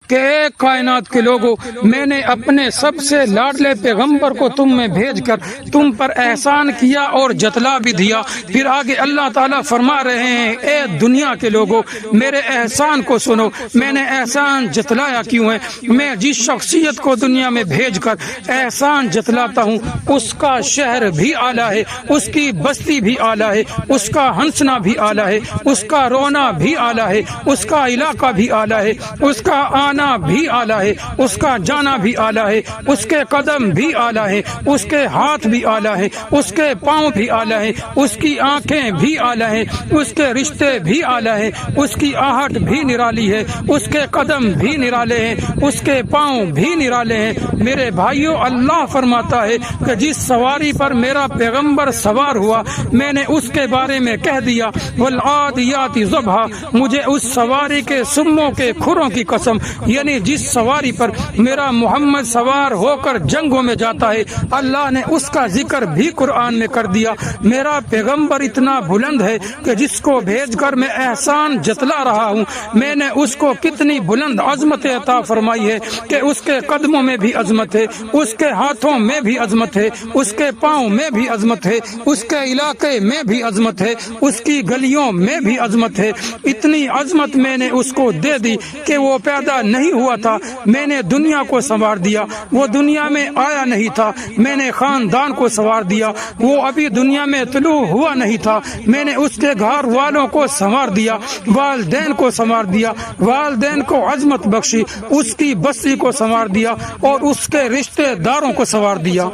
کہ اے کائنات کے لوگوں، میں نے اپنے سب سے لاڈلے پیغمبر کو تم میں بھیج کر تم پر احسان کیا اور جتلا بھی دیا۔ پھر آگے اللہ تعالیٰ فرما رہے ہیں، اے دنیا کے لوگوں، میرے احسان کو سنو، میں نے احسان جتلایا کیوں ہے؟ میں جس شخصیت کو دنیا میں بھیج کر احسان جتلاتا ہوں اس کا شہر بھی اعلیٰ ہے، اس کی بستی بھی اعلیٰ ہے، اس کا ہنسنا بھی اعلیٰ ہے، اس کا رونا بھی اعلیٰ ہے، اس کا علاقہ بھی اعلیٰ ہے، اس کا آنا بھی اعلیٰ ہے، اس کا جانا بھی اعلیٰ ہے، اس کے قدم بھی اعلیٰ ہے، اس کے ہاتھ بھی اعلیٰ ہے، اس کے پاؤں بھی اعلیٰ ہے، اس کی آنکھیں بھی اعلیٰ ہے، اس کے رشتے بھی اعلیٰ ہے، اس کی آہٹ بھی نرالی ہے، اس کے قدم بھی نرالے ہیں، اس کے پاؤں بھی نرالے ہیں۔ میرے بھائیوں، اللہ فرماتا ہے کہ جس سواری پر میرا پیغمبر سوار ہوا میں نے اس کے بارے میں کہہ دیا، والعادیات ضبحا، مجھے اس سواری کے سموں کے کھروں کی قسم، یعنی جس سواری پر میرا محمد سوار ہو کر جنگوں میں جاتا ہے، اللہ نے اس کا ذکر بھی قرآن میں کر دیا۔ میرا پیغمبر اتنا بلند ہے کہ جس کو بھیج کر میں احسان جتلا رہا ہوں، میں نے اس کو کتنی بلند عظمت عطا فرمائی ہے کہ اس کے قدموں میں بھی عظمت ہے، اس کے ہاتھوں میں بھی عظمت ہے، اس کے پاؤں میں بھی عظمت ہے، اس کے علاقے میں بھی عظمت ہے، اس کی گلیوں میں بھی عظمت ہے۔ اتنی عظمت میں نے اس کو دے دی کہ وہ پیدا نہیں ہوا تھا، میں نے دنیا کو سنوار دیا، وہ دنیا میں آیا نہیں تھا، میں نے خاندان کو سنوار دیا، وہ ابھی دنیا میں طلوع ہوا نہیں تھا، میں نے اس کے گھر والوں کو سنوار دیا، والدین کو سنوار دیا، والدین کو عظمت بخشی، اس کی بستی کو سنوار دیا اور اس کے رشتہ داروں کو سنوار دیا۔